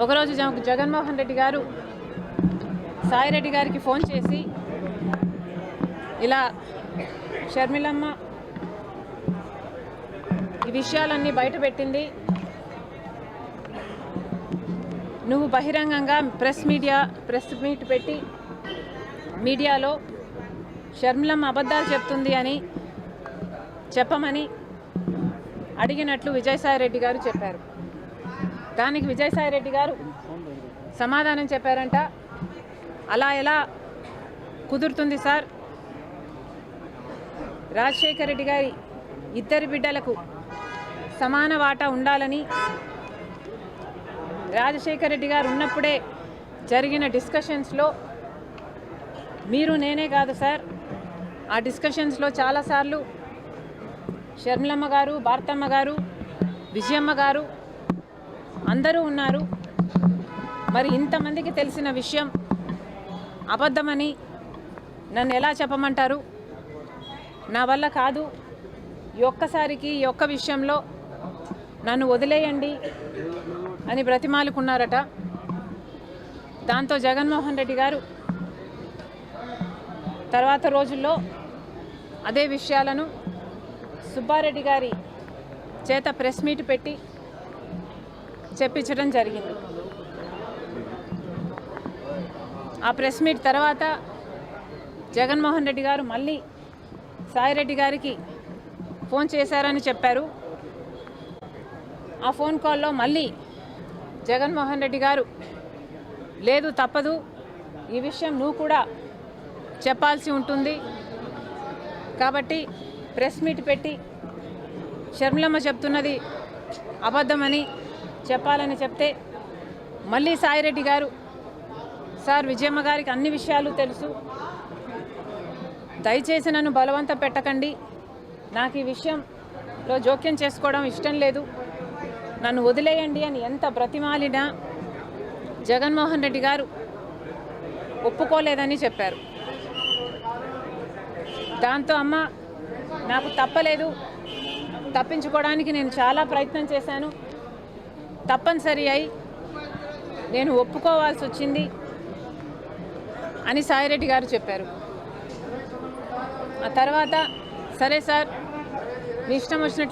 ఒకరోజు జగన్మోహన్ రెడ్డి గారు సాయి రెడ్డి గారికి ఫోన్ చేసి ఇలా షర్మిలమ్మ ఈ విషయాలన్నీ బయటపెట్టింది, నువ్వు బహిరంగంగా ప్రెస్ మీట్ పెట్టి మీడియాలో షర్మిలమ్మ అబద్ధాలు చెప్తుంది అని చెప్పమని అడిగినట్లు విజయసాయిరెడ్డి గారు చెప్పారు. దానికి విజయసాయిరెడ్డి గారు సమాధానం చెప్పారంట, అలా ఎలా కుదురుతుంది సార్, రాజశేఖర రెడ్డి గారి ఇద్దరి బిడ్డలకు సమాన వాటా ఉండాలని రాజశేఖర రెడ్డి గారు ఉన్నప్పుడే జరిగిన డిస్కషన్స్లో మీరు నేనే కాదు సార్, ఆ డిస్కషన్స్లో చాలాసార్లు షర్మిలమ్మ గారు, భారతమ్మ గారు, విజయమ్మ గారు అందరూ ఉన్నారు. మరి ఇంతమందికి తెలిసిన విషయం అబద్ధమని నన్ను ఎలా చెప్పమంటారు? నా వల్ల కాదు, ఈ ఒక్కసారికి ఈ ఒక్క విషయంలో నన్ను వదిలేయండి అని బ్రతిమాలుకున్నారట. దాంతో జగన్మోహన్ రెడ్డి గారు తర్వాత రోజుల్లో అదే విషయాలను సుబ్బారెడ్డి గారి చేత ప్రెస్ మీట్ పెట్టి చెప్పించడం జరిగింది. ఆ ప్రెస్ మీట్ తర్వాత జగన్మోహన్ రెడ్డి గారు మళ్ళీ సాయిరెడ్డి గారికి ఫోన్ చేశారని చెప్పారు. ఆ ఫోన్ కాల్లో మళ్ళీ జగన్మోహన్ రెడ్డి గారు లేదు తప్పదు, ఈ విషయం నువ్వు కూడా చెప్పాల్సి ఉంటుంది కాబట్టి ప్రెస్ మీట్ పెట్టి షర్మిలమ్మ చెప్తున్నది అబద్ధమని చెప్పాలని చెప్తే మళ్ళీ సాయిరెడ్డి గారు, సార్ విజయమ్మ గారికి అన్ని విషయాలు తెలుసు, దయచేసి నన్ను బలవంతం పెట్టకండి, నాకు ఈ విషయంలో జోక్యం చేసుకోవడం ఇష్టం లేదు, నన్ను వదిలేయండి అని ఎంత బ్రతిమాలినా జగన్మోహన్ రెడ్డి గారు ఒప్పుకోలేదని చెప్పారు. దాంతో అమ్మ నాకు తప్పలేదు, తప్పించుకోవడానికి నేను చాలా ప్రయత్నం చేశాను, తప్పనిసరి అయి నేను ఒప్పుకోవాల్సి వచ్చింది అని సాయిరెడ్డి గారు చెప్పారు. ఆ తర్వాత సరే సార్ మీ ఇష్టం వచ్చినట్లే